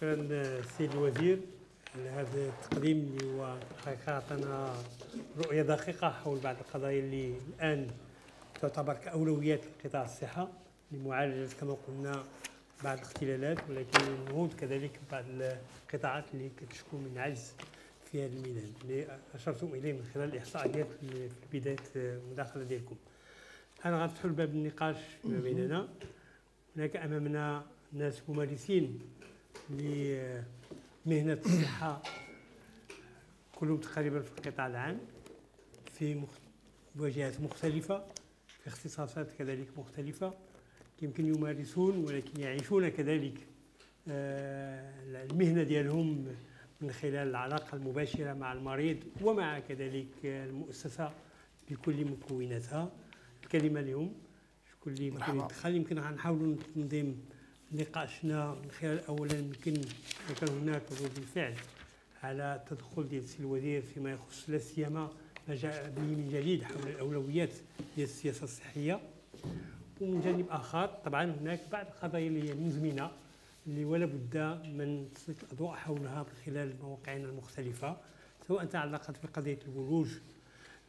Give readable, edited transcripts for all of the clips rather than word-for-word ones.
شكرا السيد الوزير على هذا التقديم اللي هو حقيقة عطانا رؤية دقيقة حول بعض القضايا اللي الآن تعتبر كأولويات لقطاع الصحة لمعالجة كما قلنا بعض الاختلالات، ولكن النهوض كذلك بعض القطاعات اللي كتشكو من عجز في هذا الميدان اللي أشرتم إليه من خلال الإحصائيات في بداية المداخلة ديالكم. الآن غنفتحوا الباب النقاش ما بيننا. هناك أمامنا ناس ممارسين لمهنة الصحة كلهم تقريبا في القطاع العام في وجهات مختلفة في اختصاصات كذلك مختلفة يمكن يمارسون ولكن يعيشون كذلك المهنة ديالهم من خلال العلاقة المباشرة مع المريض ومع كذلك المؤسسة بكل مكوناتها. الكلمة اليوم شكون اللي يمكن يدخل. يمكن غنحاولوا ننظم نقاشنا من خلال اولا يمكن كان هناك ردود الفعل على التدخل ديال السي الوزير فيما يخص لا سيما ما جاء به من جديد حول الاولويات ديال السياسه الصحيه. ومن جانب اخر طبعا هناك بعض القضايا اللي هي مزمنه اللي ولا بد من تسليط الاضواء حولها من خلال مواقعنا المختلفه، سواء تعلقت بقضيه الولوج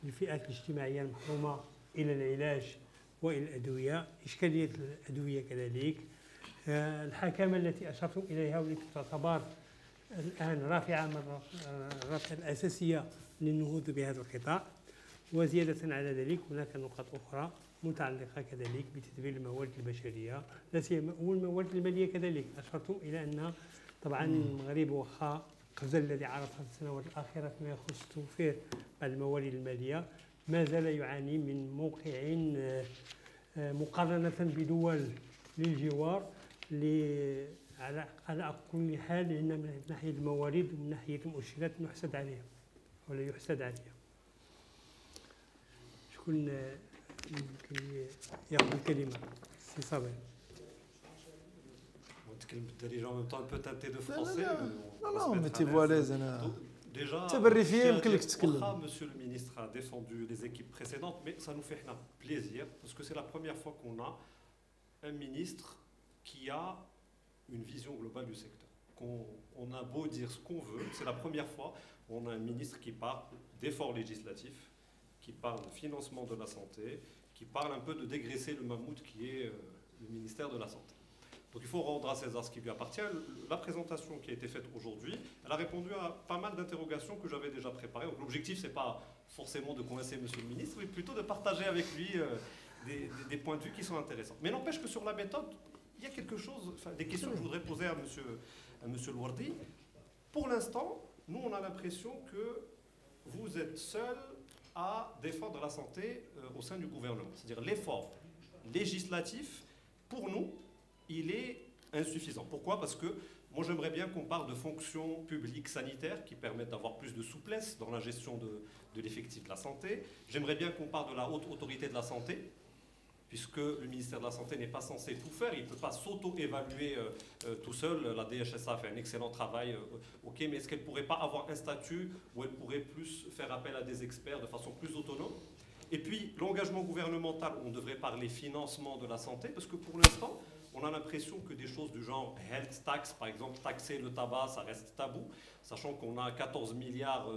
للفئات الاجتماعيه المحرومه الى العلاج والى الادويه، اشكاليه الادويه كذلك، الحكامه التي اشرتم اليها والتي تعتبر الان رافعه من الرافعه الاساسيه للنهوض بهذا القطاع. وزياده على ذلك هناك نقاط اخرى متعلقه كذلك بتدبير الموارد البشريه لا سيما والموارد الماليه كذلك. اشرتم الى ان طبعا المغرب واخا قفز الذي عرفها في السنوات الاخيره فيما يخص توفير الموارد الماليه ما زال يعاني من موقع مقارنه بدول للجوار على كل حال ان من ناحيه الموارد ومن ناحيه المؤشرات نحسد عليها ولا يحسد عليها. شكون يمكن ياخذ الكلمه؟ سي صابر. نتكلم بالدارجه en même temps un peu teinté de français. لا mettez-vous à l'aise. انا déjà تبري يمكن لك تتكلم. Monsieur le ministre a défendu les équipes précédentes, mais ça nous fait plaisir parce que c'est la première fois qu'on a un ministre qui a une vision globale du secteur. On a beau dire ce qu'on veut, c'est la première fois on a un ministre qui parle d'efforts législatifs, qui parle de financement de la santé, qui parle un peu de dégraisser le mammouth qui est le ministère de la Santé. Donc il faut rendre à César ce qui lui appartient. La présentation qui a été faite aujourd'hui, elle a répondu à pas mal d'interrogations que j'avais déjà préparées. Donc l'objectif, ce n'est pas forcément de coincer Monsieur le ministre, mais plutôt de partager avec lui des points de vue qui sont intéressants. Mais n'empêche que sur la méthode, il y a quelque chose, des questions que je voudrais poser à Monsieur Louardi. Pour l'instant, nous, on a l'impression que vous êtes seul à défendre la santé au sein du gouvernement. C'est-à-dire l'effort législatif, pour nous, il est insuffisant. Pourquoi? Parce que moi, j'aimerais bien qu'on parle de fonctions publiques sanitaires qui permettent d'avoir plus de souplesse dans la gestion de l'effectif de la santé. J'aimerais bien qu'on parle de la haute autorité de la santé, puisque le ministère de la Santé n'est pas censé tout faire, il ne peut pas s'auto-évaluer tout seul. La DHSA fait un excellent travail, ok, mais est-ce qu'elle ne pourrait pas avoir un statut où elle pourrait plus faire appel à des experts de façon plus autonome? Et puis, l'engagement gouvernemental, on devrait parler financement de la santé, parce que pour l'instant, on a l'impression que des choses du genre health tax, par exemple, taxer le tabac, ça reste tabou, sachant qu'on a 14 milliards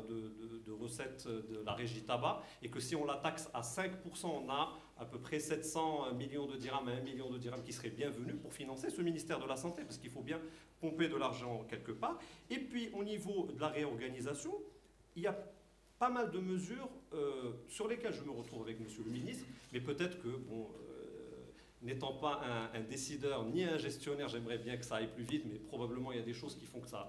de recettes de la régie tabac, et que si on la taxe à 5%, on a à peu près 700 millions de dirhams à 1 million de dirhams qui seraient bienvenus pour financer ce ministère de la Santé, parce qu'il faut bien pomper de l'argent quelque part. Et puis, au niveau de la réorganisation, il y a pas mal de mesures sur lesquelles je me retrouve avec Monsieur le ministre, mais peut-être que, bon, n'étant pas un décideur ni un gestionnaire, j'aimerais bien que ça aille plus vite, mais probablement il y a des choses qui font que ça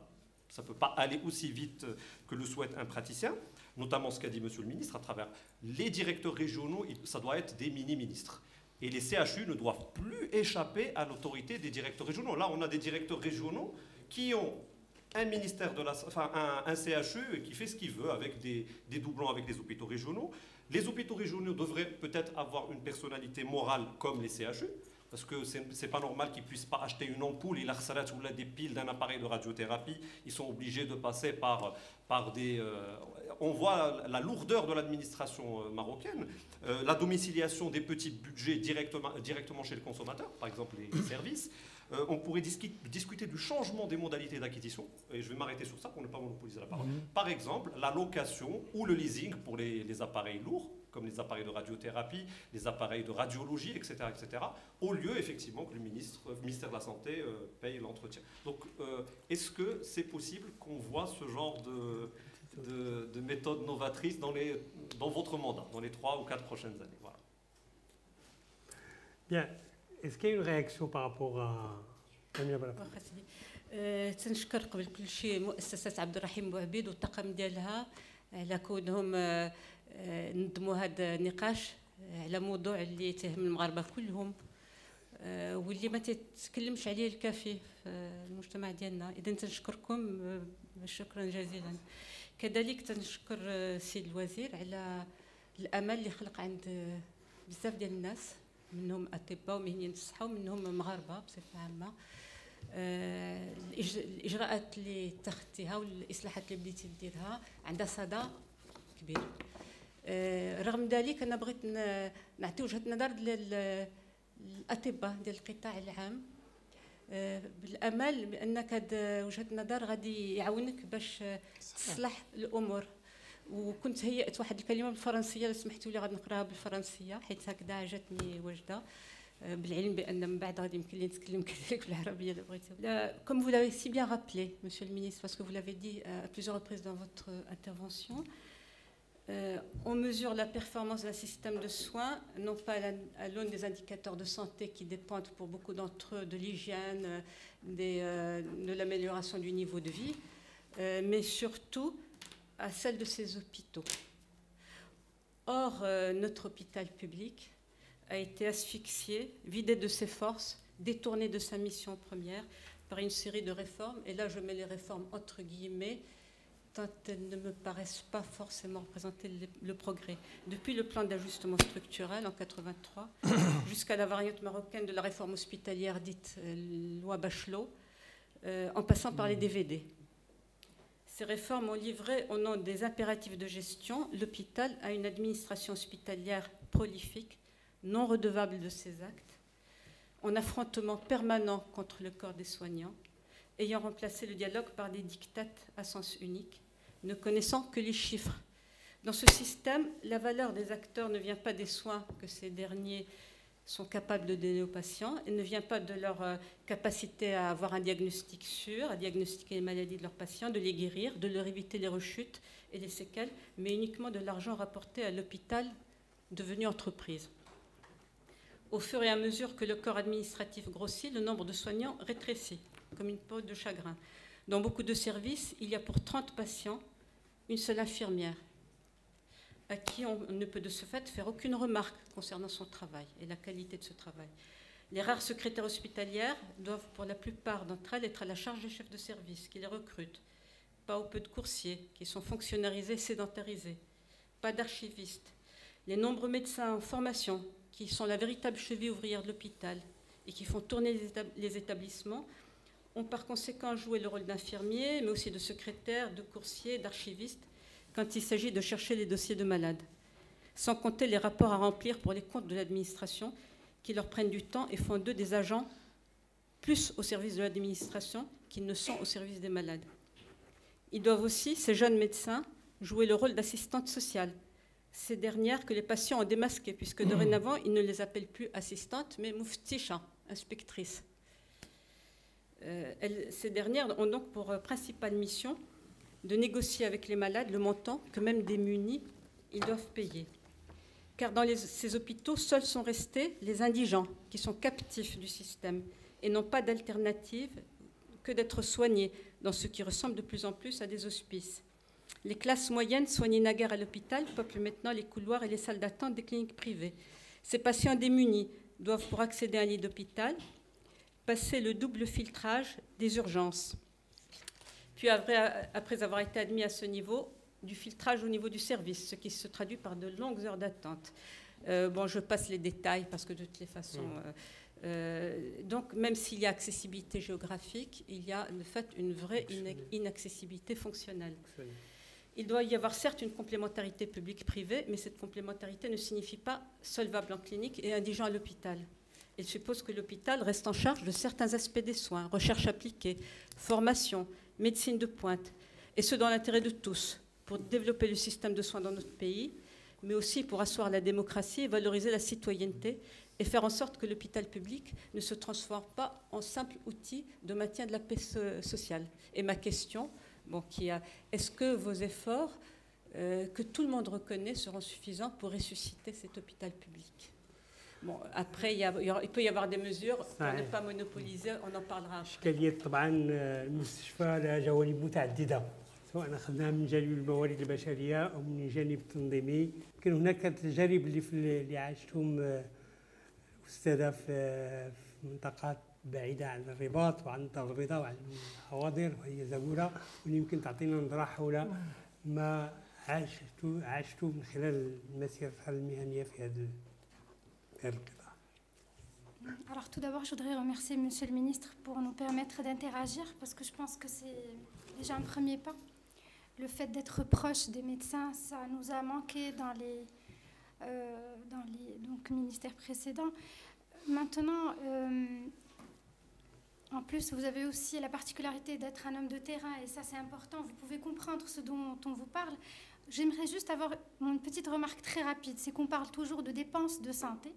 ne peut pas aller aussi vite que le souhaite un praticien, notamment ce qu'a dit Monsieur le ministre, à travers les directeurs régionaux, ça doit être des mini-ministres. Et les CHU ne doivent plus échapper à l'autorité des directeurs régionaux. Là, on a des directeurs régionaux qui ont un ministère de la, enfin un CHU qui fait ce qu'il veut avec des doublons avec les hôpitaux régionaux. Les hôpitaux régionaux devraient peut-être avoir une personnalité morale comme les CHU. Parce que c'est pas normal qu'ils puissent pas acheter une ampoule, il a ou des piles d'un appareil de radiothérapie. Ils sont obligés de passer par des... on voit la lourdeur de l'administration marocaine, la domiciliation des petits budgets directement chez le consommateur, par exemple les services. On pourrait discuter du changement des modalités d'acquisition, et je vais m'arrêter sur ça pour ne pas monopoliser la parole. Par exemple, la location ou le leasing pour les appareils lourds, comme les appareils de radiothérapie, les appareils de radiologie, etc., au lieu effectivement que le ministère de la Santé paye l'entretien. Donc, est-ce que c'est possible qu'on voit ce genre de méthode novatrice dans votre mandat, dans les 3 ou 4 prochaines années? Voilà. Bien. Est-ce qu'il y a une réaction par rapport à تنشكر قبل كل شيء مؤسسة عبد الرحيم بوعبيد والطاقم ديالها على كونهم نظموا هذا النقاش على موضوع اللي يتهم المغاربة كلهم واللي ما تتكلمش عليه الكافي في المجتمع ديالنا. إذن تنشكركم شكرا جزيلا. كذلك تنشكر السيد الوزير على الأمل اللي خلق عند بزاف ديال الناس، منهم اطباء ومهنيين الصحه ومنهم مغاربه بصفه عامه. الاجراءات اللي اتخذتيها والاصلاحات اللي بديتي ديرها عندها صدى كبير. رغم ذلك انا بغيت نعطي وجهه نظر للاطباء ديال القطاع العام بالامل بانك هذه وجهه النظر غادي يعاونك باش تصلح الامور. وكنت هيئت واحد الكلمه بالفرنسيه لو سمحتوا لي غادي نقراها بالفرنسيه حيت هكذا عجبتني وجده، بالعلم بان من بعد غادي يمكن لي نتكلم كذلك بالعربيه الا بغيتي. Comme vous l'avez si bien rappelé, monsieur le ministre, parce que vous l'avez dit à plusieurs reprises dans votre intervention, on mesure la performance d'un système de soins non pas à l'aune des indicateurs de santé qui dépendent pour beaucoup d'entre eux de l'hygiène, de l'amélioration du niveau de vie, mais surtout à celle de ces hôpitaux. Or, notre hôpital public a été asphyxié, vidé de ses forces, détourné de sa mission première par une série de réformes. Et là, je mets les réformes entre guillemets, tant elles ne me paraissent pas forcément représenter le progrès. Depuis le plan d'ajustement structurel en 1983, jusqu'à la variante marocaine de la réforme hospitalière dite loi Bachelot, en passant par les DVD. Ces réformes ont livré, au nom des impératifs de gestion, l'hôpital à une administration hospitalière prolifique, non redevable de ses actes, en affrontement permanent contre le corps des soignants, ayant remplacé le dialogue par des dictates à sens unique, ne connaissant que les chiffres. Dans ce système, la valeur des acteurs ne vient pas des soins que ces derniers sont capables de donner aux patients et ne vient pas de leur capacité à avoir un diagnostic sûr, à diagnostiquer les maladies de leurs patients, de les guérir, de leur éviter les rechutes et les séquelles, mais uniquement de l'argent rapporté à l'hôpital devenu entreprise. Au fur et à mesure que le corps administratif grossit, le nombre de soignants rétrécit, comme une peau de chagrin. Dans beaucoup de services, il y a pour 30 patients une seule infirmière, à qui on ne peut de ce fait faire aucune remarque concernant son travail et la qualité de ce travail. Les rares secrétaires hospitalières doivent pour la plupart d'entre elles être à la charge des chefs de service qui les recrutent, pas ou peu de coursiers qui sont fonctionnalisés, sédentarisés, pas d'archivistes. Les nombreux médecins en formation qui sont la véritable cheville ouvrière de l'hôpital et qui font tourner les établissements ont par conséquent joué le rôle d'infirmiers, mais aussi de secrétaires, de coursiers, d'archivistes, quand il s'agit de chercher les dossiers de malades, sans compter les rapports à remplir pour les comptes de l'administration qui leur prennent du temps et font d'eux des agents plus au service de l'administration qu'ils ne sont au service des malades. Ils doivent aussi, ces jeunes médecins, jouer le rôle d'assistantes sociales, ces dernières que les patients ont démasquées, puisque dorénavant, ils ne les appellent plus assistantes, mais muftisha, inspectrices. Ces dernières ont donc pour principale mission de négocier avec les malades le montant que même démunis, ils doivent payer. Car dans ces hôpitaux, seuls sont restés les indigents qui sont captifs du système et n'ont pas d'alternative que d'être soignés dans ce qui ressemble de plus en plus à des hospices. Les classes moyennes soignées naguère à l'hôpital peuplent maintenant les couloirs et les salles d'attente des cliniques privées. Ces patients démunis doivent, pour accéder à un lit d'hôpital, passer le double filtrage des urgences. Puis après avoir été admis à ce niveau, du filtrage au niveau du service, ce qui se traduit par de longues heures d'attente. Je passe les détails parce que de toutes les façons, Donc, même s'il y a accessibilité géographique, il y a de fait une vraie inaccessibilité fonctionnelle. Il doit y avoir certes une complémentarité publique-privée, mais cette complémentarité ne signifie pas solvable en clinique et indigent à l'hôpital. Il suppose que l'hôpital reste en charge de certains aspects des soins, recherche appliquée, formation, médecine de pointe, et ce dans l'intérêt de tous, pour développer le système de soins dans notre pays, mais aussi pour asseoir la démocratie et valoriser la citoyenneté et faire en sorte que l'hôpital public ne se transforme pas en simple outil de maintien de la paix sociale. Et ma question, est-ce que vos efforts, que tout le monde reconnaît, seront suffisants pour ressusciter cet hôpital public? Bon, après, il peut y avoir des mesures pour ne pas monopoliser, on en parlera. إشكالية طبعا المستشفى لها جوانب متعددة سواء أخذناها من جانب الموارد البشرية أو من جانب التنظيمي. يمكن هناك تجارب اللي عاشتهم أستاذة في منطقات بعيدة عن الرباط وعن الدار البيضاء وعن الحواضر وهي زبورة، واللي يمكن تعطينا نظرة حول ما عاشته من خلال مسيرتها المهنية في هذا القطاع. Alors tout d'abord, je voudrais remercier Monsieur le Ministre pour nous permettre d'interagir parce que je pense que c'est déjà un premier pas. Le fait d'être proche des médecins, ça nous a manqué dans les ministères précédents. Maintenant, en plus, vous avez aussi la particularité d'être un homme de terrain et ça c'est important, vous pouvez comprendre ce dont on vous parle. J'aimerais juste avoir une petite remarque très rapide, c'est qu'on parle toujours de dépenses de santé.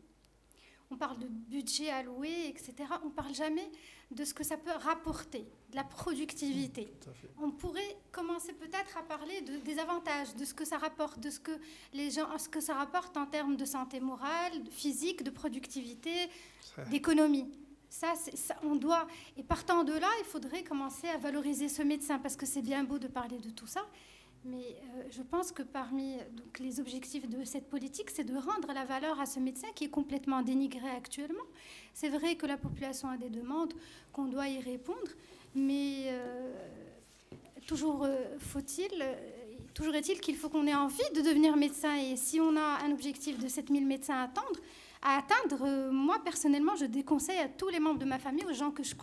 On parle de budget alloué, etc. On ne parle jamais de ce que ça peut rapporter, de la productivité. On pourrait commencer peut-être à parler des avantages, de ce que ça rapporte, de ce que ça rapporte en termes de santé morale, physique, de productivité, d'économie. Ça, on doit. Et partant de là, il faudrait commencer à valoriser ce médecin parce que c'est bien beau de parler de tout ça. Mais je pense que parmi les objectifs de cette politique, c'est de rendre la valeur à ce médecin qui est complètement dénigré actuellement. C'est vrai que la population a des demandes, qu'on doit y répondre, mais toujours est-il qu'il faut qu'on ait envie de devenir médecin. Et si on a un objectif de 7000 médecins à atteindre, moi personnellement je déconseille à tous les membres de ma famille, aux gens que je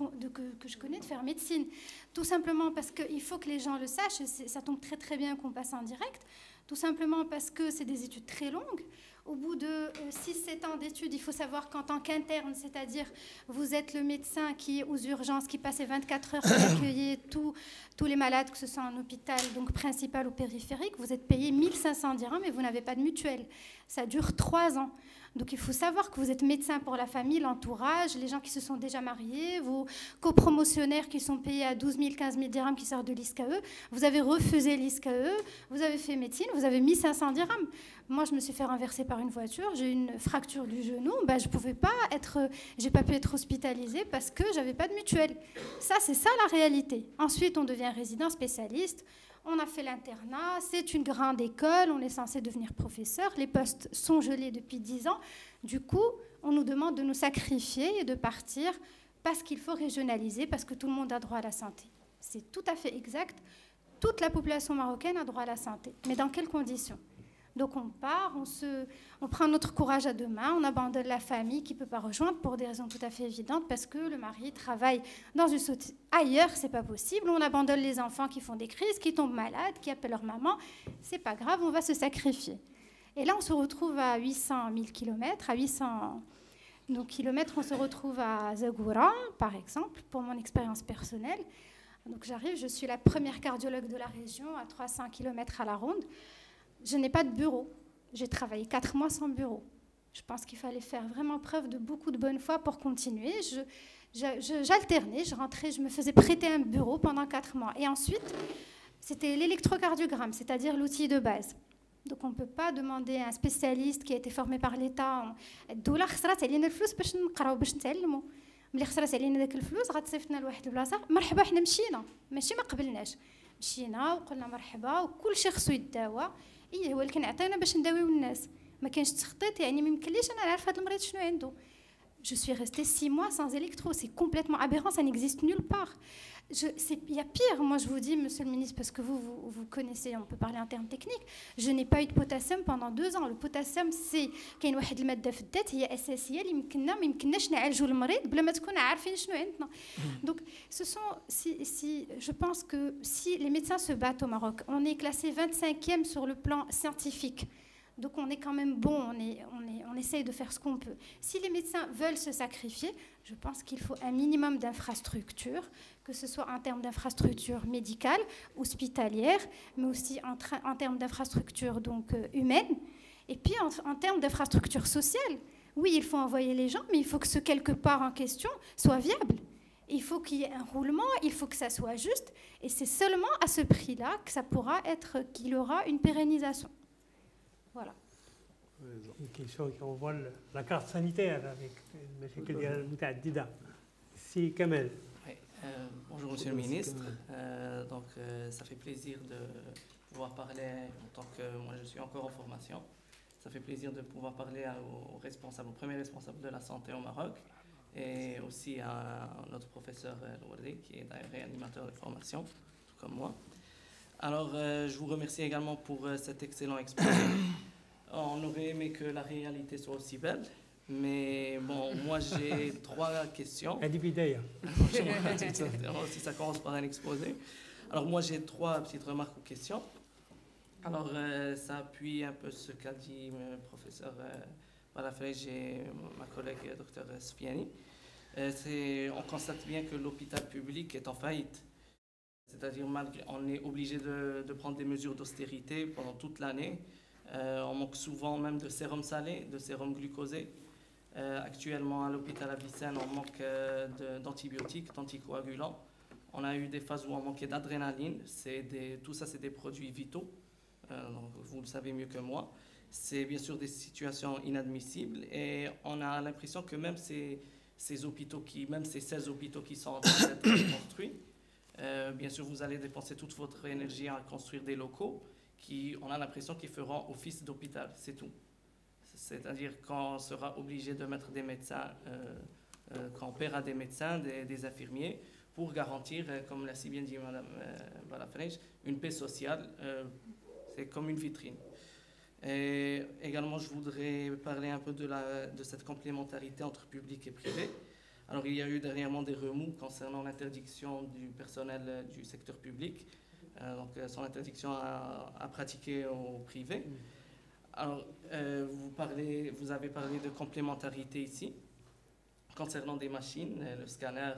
connais, de faire médecine, tout simplement parce qu'il faut que les gens le sachent, et ça tombe très très bien qu'on passe en direct, tout simplement parce que c'est des études très longues. Au bout de 6-7 ans d'études, il faut savoir qu'en tant qu'interne, c'est-à-dire vous êtes le médecin qui est aux urgences, qui passe 24 heures pour accueillir tous les malades, que ce soit en hôpital, donc principal ou périphérique, vous êtes payé 1500 dirhams et vous n'avez pas de mutuelle. Ça dure 3 ans. Donc il faut savoir que vous êtes médecin pour la famille, l'entourage, les gens qui se sont déjà mariés, vos copromotionnaires qui sont payés à 12 000, 15 000 dirhams qui sortent de l'ISCAE. Vous avez refusé l'ISCAE, vous avez fait médecine, vous avez mis 500 dirhams. Moi, je me suis fait renverser par une voiture, j'ai eu une fracture du genou, j'ai pas pu être hospitalisée parce que j'avais pas de mutuelle. Ça, c'est ça la réalité. Ensuite, on devient résident spécialiste. On a fait l'internat, c'est une grande école, on est censé devenir professeur, les postes sont gelés depuis 10 ans. Du coup, on nous demande de nous sacrifier et de partir parce qu'il faut régionaliser, parce que tout le monde a droit à la santé. C'est tout à fait exact. Toute la population marocaine a droit à la santé. Mais dans quelles conditions ? Donc on part, on prend notre courage à deux mains, on abandonne la famille qui ne peut pas rejoindre pour des raisons tout à fait évidentes parce que le mari travaille dans une société ailleurs, c'est pas possible. On abandonne les enfants qui font des crises, qui tombent malades, qui appellent leur maman. C'est pas grave, on va se sacrifier. Et là, on se retrouve à 800 000 km, à 800 kilomètres, on se retrouve à Zagoura, par exemple, pour mon expérience personnelle. Donc j'arrive, je suis la première cardiologue de la région, à 300 km à la ronde. Je n'ai pas de bureau. J'ai travaillé 4 mois sans bureau. Je pense qu'il fallait faire vraiment preuve de beaucoup de bonne foi pour continuer. J'alternais, je rentrais, je me faisais prêter un bureau pendant 4 mois. Et ensuite, c'était l'électrocardiogramme, c'est-à-dire l'outil de base. Donc on ne peut pas demander à un spécialiste qui a été formé par l'État الدولة خسرات علينا الفلوس باش نقراو باش نتعلموا. ملي خسرات علينا داك الفلوس غتصيفطنا لواحد البلاصة مرحبا حنا مشينا ماشي ما قبلناش. مشينا وقلنا مرحبا وكل شيء خصو يداوى. هو اللي كنعطينا باش نداويو الناس. ما كانش تخطيط يعني ما يمكنليش انا نعرف هذا المريض شنو عنده. Je suis restée 6 mois sans électro. C'est complètement aberrant, ça n'existe nulle part. Il y a pire, moi je vous dis, monsieur le ministre, parce que vous connaissez, on peut parler en termes techniques, je n'ai pas eu de potassium pendant 2 ans. Le potassium, c'est كاين واحد الماده في الدات هي اساسيه اللي ما يمكنناش نعالجوا المريض بلا ما تكون عارفين شنو عندنا. Donc ce sont je pense que si les médecins se battent au Maroc, on est classé 25e sur le plan scientifique. Donc on est quand même bon, on essaye de faire ce qu'on peut. Si les médecins veulent se sacrifier, je pense qu'il faut un minimum d'infrastructures, que ce soit en termes d'infrastructures médicales, hospitalières, mais aussi en termes d'infrastructures donc humaines, et puis en termes d'infrastructures sociales. Oui, il faut envoyer les gens, mais il faut que ce quelque part en question soit viable. Il faut qu'il y ait un roulement, il faut que ça soit juste, et c'est seulement à ce prix-là que ça pourra être, qu'il y aura une pérennisation. Voilà. Une question qui envoie la carte sanitaire avec المتعددة. Si Kamel. Bonjour Monsieur le Ministre. Donc ça fait plaisir de pouvoir parler en tant que moi je suis encore en formation. Ça fait plaisir de pouvoir parler aux premiers responsables de la santé au Maroc et aussi à notre professeur Louardi qui est réanimateur de formation, tout comme moi. Alors je vous remercie également pour cet excellent exposé. On aurait aimé que la réalité soit aussi belle, mais bon, moi j'ai 3 questions. Si ça commence par un exposé. Alors moi j'ai 3 petites remarques ou questions. Alors ça appuie un peu ce qu'a dit le professeur Balafrej et ma collègue Dr Sfiani. On constate bien que l'hôpital public est en faillite. C'est-à-dire on est obligé de prendre des mesures d'austérité pendant toute l'année. On manque souvent même de sérum salé, de sérum glucosé. Actuellement à l'hôpital Avicenne, on manque d'antibiotiques, d'anticoagulants. On a eu des phases où on manquait d'adrénaline. Tout ça, c'est des produits vitaux. Donc vous le savez mieux que moi. C'est bien sûr des situations inadmissibles et on a l'impression que même ces hôpitaux même ces 16 hôpitaux qui sont en train d'être construits, bien sûr vous allez dépenser toute votre énergie à construire des locaux on a l'impression qu'ils feront office d'hôpital, c'est tout. C'est-à-dire qu'on sera obligé de mettre des médecins, qu'on paiera des médecins, des infirmiers, pour garantir, comme l'a si bien dit Mme Balafrej, une paix sociale. C'est comme une vitrine. Et également, je voudrais parler un peu de cette complémentarité entre public et privé. Alors, il y a eu dernièrement des remous concernant l'interdiction du personnel du secteur public. Donc son interdiction à pratiquer au privé. Alors, vous avez parlé de complémentarité ici. Concernant des machines, le scanner,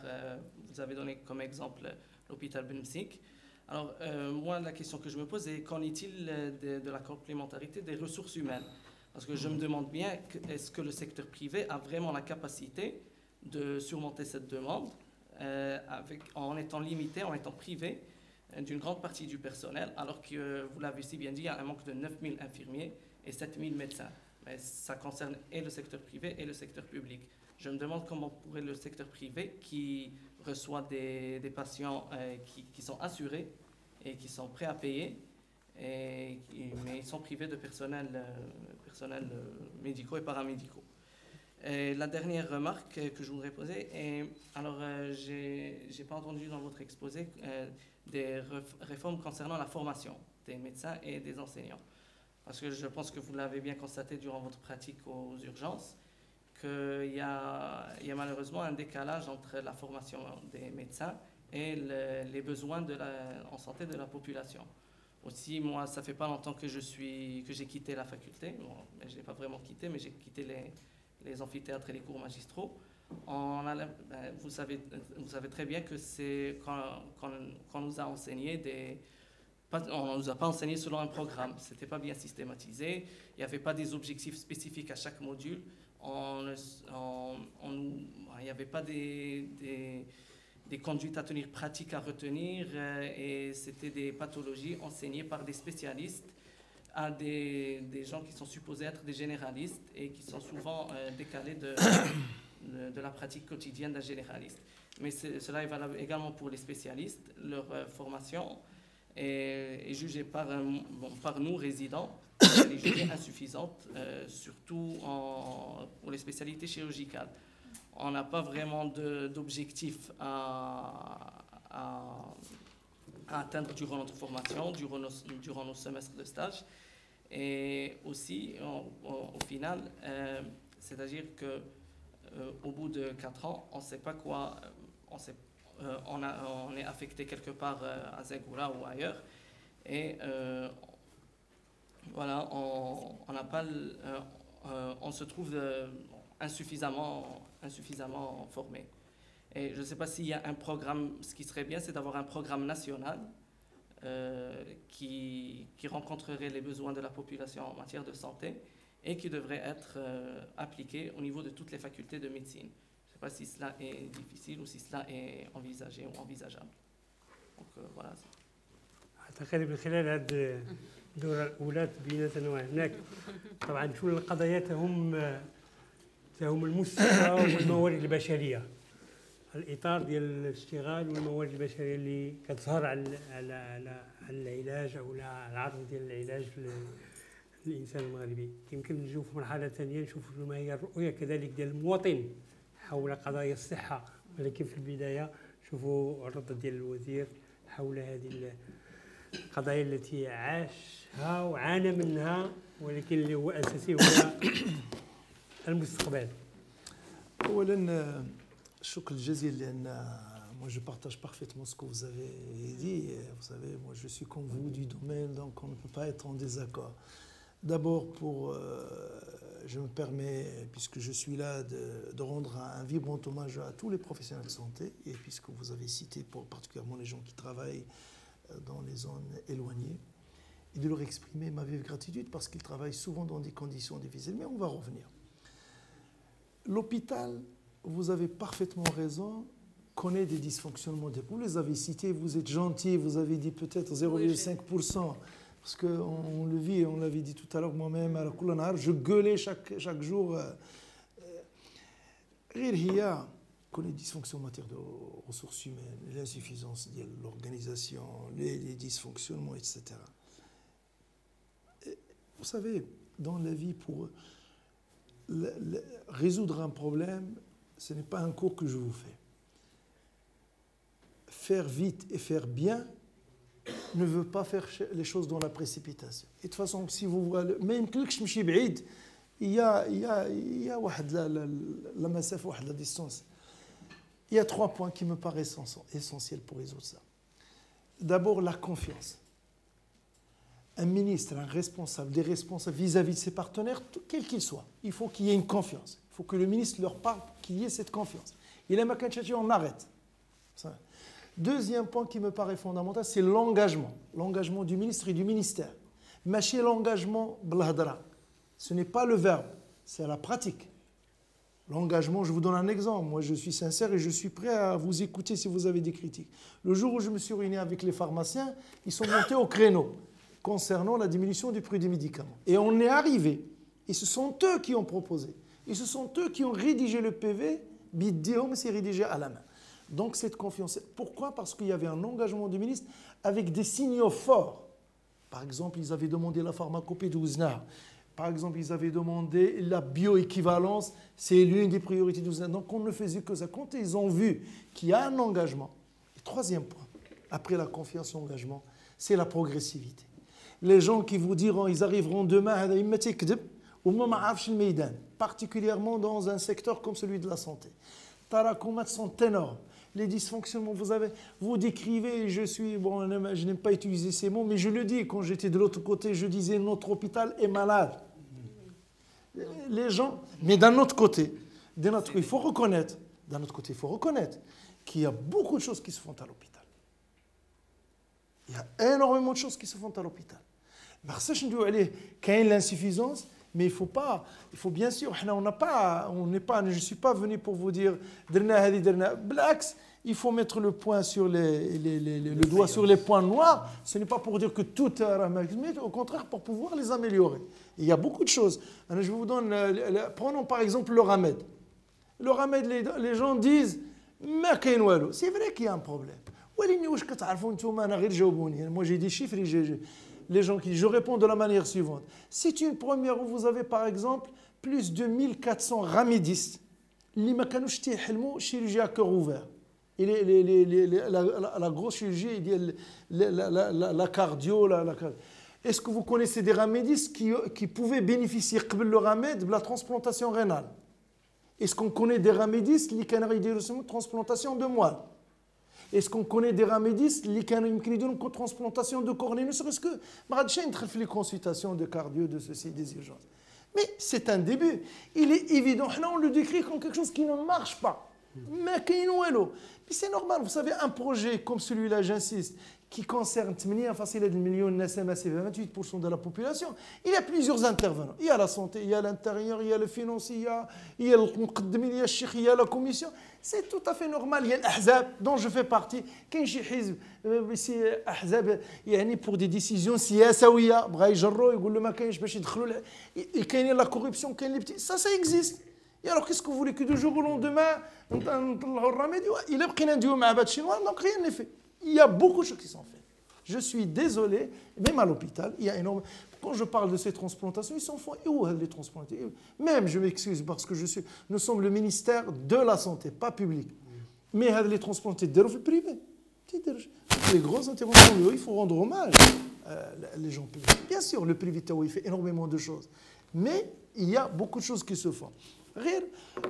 vous avez donné comme exemple l'hôpital Ben Msik. Alors, moi, la question que je me pose est qu'en est-il de la complémentarité des ressources humaines? Parce que je me demande bien, est-ce que le secteur privé a vraiment la capacité de surmonter cette demande en étant limité, en étant privé d'une grande partie du personnel, alors que, vous l'avez si bien dit, il y a un manque de 9000 infirmiers et 7000 médecins. Mais ça concerne et le secteur privé et le secteur public. Je me demande comment pourrait le secteur privé, qui reçoit des patients qui sont assurés et qui sont prêts à payer, mais ils sont privés de personnel médicaux et paramédicaux. Et la dernière remarque que je voudrais poser est, alors j'ai pas entendu dans votre exposé des réformes concernant la formation des médecins et des enseignants. Parce que je pense que vous l'avez bien constaté durant votre pratique aux urgences, qu'il y a malheureusement un décalage entre la formation des médecins et les besoins en santé de la population. Aussi, moi, ça fait pas longtemps que j'ai quitté la faculté. Bon, je l'ai pas vraiment quitté, mais j'ai quitté les amphithéâtres et les cours magistraux. Vous savez très bien que c'est quand nous a enseigné on ne nous a pas enseigné selon un programme. Ce n'était pas bien systématisé. Il n'y avait pas des objectifs spécifiques à chaque module. Il n'y avait pas des conduites à tenir, pratiques à retenir, et c'était des pathologies enseignées par des spécialistes à des gens qui sont supposés être des généralistes et qui sont souvent décalés de la pratique quotidienne d'un généraliste. Mais cela est valable également pour les spécialistes. Leur formation est jugée par nous, résidents, elle est jugée insuffisante, surtout pour les spécialités chirurgicales. on n'a pas vraiment d'objectif à atteindre durant notre formation, durant nos semestres de stage. Et aussi, au final, c'est-à-dire qu'au bout de 4 ans, on ne sait pas quoi, on est affecté quelque part à Zagora ou ailleurs. Et voilà, on n'a pas, on se trouve insuffisamment formé. Et je ne sais pas s'il y a un programme, ce qui serait bien, c'est d'avoir un programme national qui rencontrerait les besoins de la population en matière de santé et qui devrait être appliqué au niveau de toutes les facultés de médecine. Je ne sais pas si cela est difficile ou si cela est envisagé ou envisageable. Donc voilà. أعتقد من خلال هذه الدورة الأولى تبينت أنه هناك طبعا شو القضايا تهم المستوى والموارد البشرية. الإطار ديال الاشتغال والموارد البشرية اللي كتظهر على العلاج أو على العرض ديال العلاج للإنسان المغربي. يمكن نجيو في مرحلة ثانية نشوفوا ما هي الرؤية كذلك ديال المواطن حول قضايا الصحة، ولكن في البداية شوفوا الرد ديال الوزير حول هذه القضايا التي عاشها وعانى منها، ولكن اللي هو أساسي هو المستقبل. أولا الشكر الجزيل لأن moi je partage parfaitement ce que vous avez dit. Vous savez, moi je suis comme vous du domaine, donc on ne peut pas être en désaccord. D'abord, je me permets, puisque je suis là, de rendre un vibrant hommage à tous les professionnels de santé, et puisque vous avez cité particulièrement les gens qui travaillent dans les zones éloignées, et de leur exprimer ma vive gratitude parce qu'ils travaillent souvent dans des conditions difficiles. Mais on va revenir. L'hôpital, vous avez parfaitement raison, connaît des dysfonctionnements. Vous les avez cités, vous êtes gentil, vous avez dit peut-être 0,5%, parce qu'on le vit, on l'avait dit tout à l'heure moi-même, à la Koulanar, je gueulais chaque jour. Rirhia connaît des dysfonctions en matière de ressources humaines, l'insuffisance de l'organisation, les dysfonctionnements, etc. Et vous savez, dans la vie, pour résoudre un problème, ce n'est pas un cours que je vous fais. Faire vite et faire bien ne veut pas faire les choses dans la précipitation. Et de toute façon, si vous voyez, même il y a la massaf, la distance. Il y a 3 points qui me paraissent essentiels pour résoudre ça. D'abord, la confiance. Un ministre, un responsable, des responsables vis-à-vis de ses partenaires, quels qu'ils soient, il faut qu'il y ait une confiance. Il faut que le ministre leur parle, qu'il y ait cette confiance. Il est makanchachi, on arrête. Ça. Deuxième point qui me paraît fondamental, c'est l'engagement. L'engagement du ministre et du ministère. Machi l'engagement blahdra. Ce n'est pas le verbe, c'est la pratique. L'engagement, je vous donne un exemple. Moi, je suis sincère et je suis prêt à vous écouter si vous avez des critiques. Le jour où je me suis réuni avec les pharmaciens, ils sont montés au créneau concernant la diminution du prix des médicaments. Et on est arrivé. Et ce sont eux qui ont proposé. Et ce sont eux qui ont rédigé le PV. Bidéum, c'est rédigé à la main. Donc cette confiance. Pourquoi? Parce qu'il y avait un engagement du ministre avec des signaux forts. Par exemple, ils avaient demandé la pharmacopée de Ouzna. Par exemple, ils avaient demandé la bioéquivalence. C'est l'une des priorités de Ouzna. Donc on ne faisait que ça. Quand ils ont vu qu'il y a un engagement. Et troisième point, après la confiance et l'engagement, c'est la progressivité. Les gens qui vous diront ils arriveront demain, particulièrement dans un secteur comme celui de la santé. Tarakoumats sont énormes. Les dysfonctionnements, vous décrivez, je n'aime pas utiliser ces mots, mais je le dis, quand j'étais de l'autre côté, je disais notre hôpital est malade. Les gens, mais d'un autre côté, il faut reconnaître qu'il y a beaucoup de choses qui se font à l'hôpital. Il y a énormément de choses qui se font à l'hôpital. Qu'il y a l'insuffisance, mais il faut bien sûr, je ne suis pas venu pour vous dire, il faut mettre le point sur le doigt sur les points noirs. Ce n'est pas pour dire que tout est mais au contraire pour pouvoir les améliorer. Il y a beaucoup de choses. Je vous donne, prenons par exemple le Ramed. Le Ramed, les gens disent, c'est vrai qu'il y a un problème. Moi j'ai des chiffres, les gens qui, je réponds de la manière suivante. C'est une première où vous avez par exemple plus de 1400 ramédistes. اللي ما كانوش تيحلموا chirurgie à cœur ouvert. La grosse chirurgie ديال la cardio, Est-ce que vous connaissez des ramédistes qui pouvaient bénéficier قبل le ramède de la transplantation rénale? Est-ce qu'on connaît des ramédistes qui كانوا يديروا transplantation de moelle? Est-ce qu'on connaît des ramédistes qui كانوا يمكن يديروا transplantation de cornée? Ne serait-ce que ما غاديش ندخل في les consultations de cardio, de ceci, des urgences. Mais c'est un début. Il est évident, on le décrit comme quelque chose qui ne marche pas. Mais c'est normal, vous savez, un projet comme celui-là, j'insiste, qui concerne 8 millions de c'est 28% de la population, il y a plusieurs intervenants. Il y a la santé, il y a l'intérieur, il y a le financier, il y a le cheikh, il y a la commission. C'est tout à fait normal. Il y a l'ahzab dont je fais partie. Quand j'ai hizb, c'est ahzab, pour des décisions siyasawiyya, بغا يجروا يقولوا ما كاينش باش يدخلوا كاين la corruption, كاين les petits, ça existe. Et alors qu'est-ce que vous voulez que du jour au lendemain نطلعوا الرماد il a بقينا نديروا مع هاد الشيء donc rien n'est fait. Il y a beaucoup de choses qui sont faites. Je suis désolé, même à l'hôpital, il y a énormément. Quand je parle de ces transplantations, ils s'en font. Et où les transplantés? Même, je m'excuse parce que nous sommes le ministère de la Santé, pas public. Mais les transplantés, ils sont privés. Les grosses interventions, il faut rendre hommage les gens publics. Bien sûr, le privé, il fait énormément de choses. Mais il y a beaucoup de choses qui se font.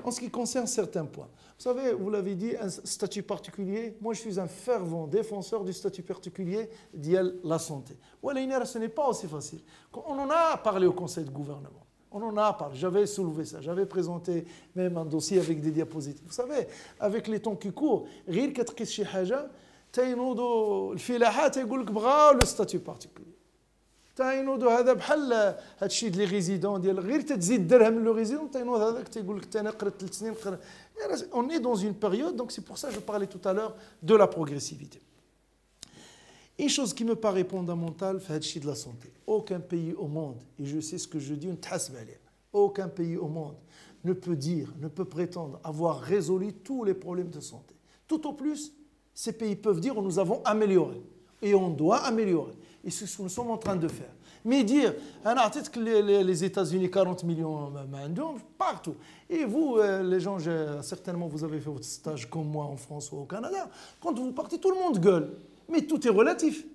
En ce qui concerne certains points. Vous savez, vous l'avez dit, un statut particulier. Moi, je suis un fervent défenseur du statut particulier de la santé. Ce n'est pas aussi facile. On en a parlé au Conseil de gouvernement. On en a parlé. J'avais soulevé ça. J'avais présenté même un dossier avec des diapositives. Vous savez, avec les temps qui courent, غير كتقيس شي حاجة تينوضوا الفلاحة تيقول لك بغاو le statut particulier. تاينوضوا هذا بحال هادشي ديال لي ريزيدون ديال غير تزيد درهم لو ريزيدون تاينوض هذاك تيقول لك انا قريت 3 سنين On est dans une période, donc c'est pour ça que je parlais tout à l'heure de la progressivité. Une chose qui me paraît fondamentale, c'est de la santé. Aucun pays au monde, et je sais ce que je dis, aucun pays au monde ne peut dire, ne peut prétendre avoir résolu tous les problèmes de santé. Tout au plus, ces pays peuvent dire nous avons amélioré. Et on doit améliorer. Et c'est ce que nous sommes en train de faire. Mais dire, peut-être que les États-Unis, 40 millions, partout. Et vous, les gens, certainement, vous avez fait votre stage comme moi en France ou au Canada. Quand vous partez, tout le monde gueule. Mais tout est relatif.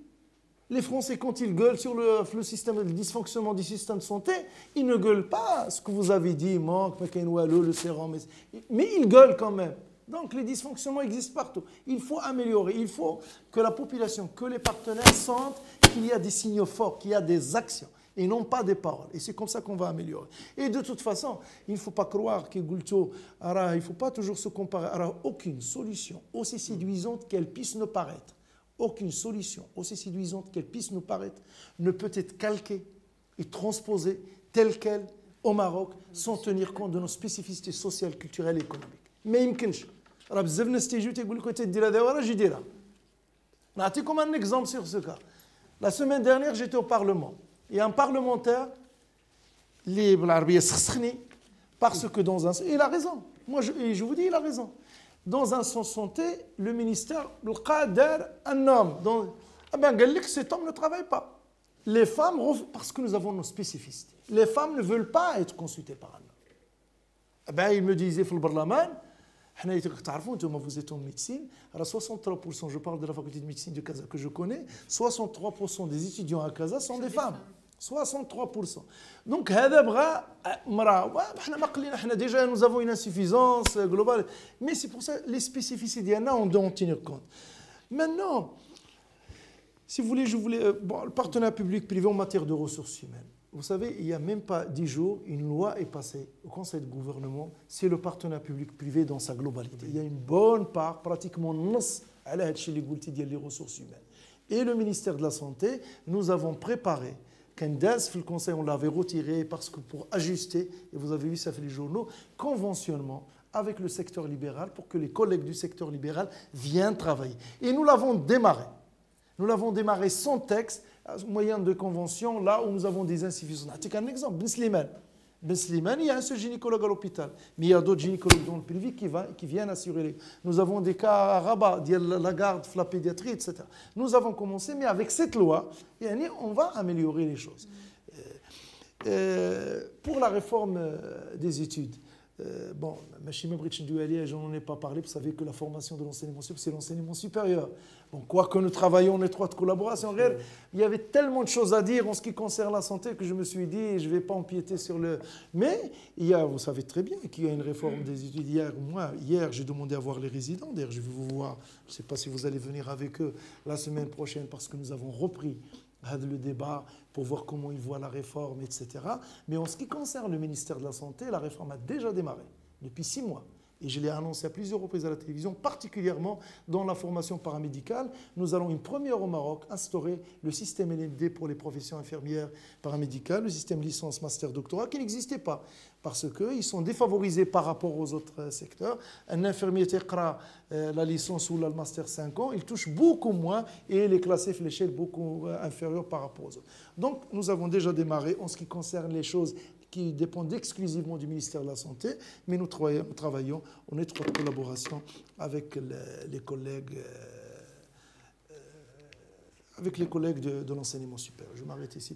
Les Français, quand ils gueulent sur le système, le dysfonctionnement du système de santé, ils ne gueulent pas ce que vous avez dit, manque, le sérum. Mais ils gueulent quand même. Donc les dysfonctionnements existent partout. Il faut améliorer. Il faut que la population, que les partenaires sentent qu'il y a des signaux forts, qu'il y a des actions et non pas des paroles. Et c'est comme ça qu'on va améliorer. Et de toute façon, il ne faut pas croire qu'il ne faut pas toujours se comparer. Alors, aucune solution aussi séduisante qu'elle puisse nous paraître, aucune solution aussi séduisante qu'elle puisse nous paraître ne peut être calquée et transposée telle qu'elle au Maroc sans tenir compte de nos spécificités sociales, culturelles et économiques. ما يمكنش راه بزاف الناس تيجيو تيقول لك تدير هذا وراه جي ديرها نعطيكم un exemple sur ce cas. La semaine dernière j'étais au Parlement et un parlementaire اللي بالعربيه سخسخني parce que dans un il a raison moi je vous dis il a raison dans un sens santé le ministère لقى دار un homme dans قال لك cet homme ne travaille pas les femmes parce que nous avons nos spécificités les femmes ne veulent pas être consultées par un homme il me disait في البرلمان vous êtes en médecine, 63%, je parle de la faculté de médecine de Casa que je connais, 63% des étudiants à Casa sont des femmes. 63%. Donc, déjà nous avons une insuffisance globale, mais c'est pour ça les spécificités, on doit en tenir compte. Maintenant, si vous voulez, le partenariat public-privé en matière de ressources humaines. Vous savez, il n'y a même pas 10 jours, une loi est passée au Conseil de gouvernement, c'est le partenariat public-privé dans sa globalité. Il y a une bonne part, pratiquement à les ressources humaines. Et le ministère de la Santé, nous avons préparé, qu'un le Conseil, on l'avait retiré parce que pour ajuster, et vous avez vu ça fait les journaux, conventionnement avec le secteur libéral pour que les collègues du secteur libéral viennent travailler. Et nous l'avons démarré. Nous l'avons démarré sans texte, moyen de convention, là où nous avons des insuffisances. C'est un exemple. Ben Slimane, il y a un seul gynécologue à l'hôpital, mais il y a d'autres gynécologues dans le privé qui viennent assurer. Nous avons des cas à Rabat, la garde, la pédiatrie, etc. Nous avons commencé, mais avec cette loi, on va améliorer les choses. Pour la réforme des études, bon, je n'en ai pas parlé, vous savez que la formation de l'enseignement supérieur, c'est l'enseignement supérieur. Bon, quoique nous travaillons en étroite collaboration, il y avait tellement de choses à dire en ce qui concerne la santé que je me suis dit, je ne vais pas empiéter sur le... Mais il y a, vous savez très bien qu'il y a une réforme des études. Hier, j'ai demandé à voir les résidents. D'ailleurs, je vais vous voir, je ne sais pas si vous allez venir avec eux la semaine prochaine parce que nous avons repris le débat pour voir comment ils voient la réforme, etc. Mais en ce qui concerne le ministère de la Santé, la réforme a déjà démarré depuis 6 mois. Et je l'ai annoncé à plusieurs reprises à la télévision, particulièrement dans la formation paramédicale. Nous allons une première au Maroc instaurer le système LMD pour les professions infirmières paramédicales, le système licence, master, doctorat, qui n'existait pas, parce qu'ils sont défavorisés par rapport aux autres secteurs. Un infirmier tekra la licence ou le master 5 ans, il touche beaucoup moins et il est classé à l'échelle beaucoup inférieure par rapport aux autres. Donc nous avons déjà démarré en ce qui concerne les choses qui dépendent exclusivement du ministère de la Santé, mais nous travaillons en étroite collaboration avec les collègues, de l'enseignement supérieur. Je m'arrête ici.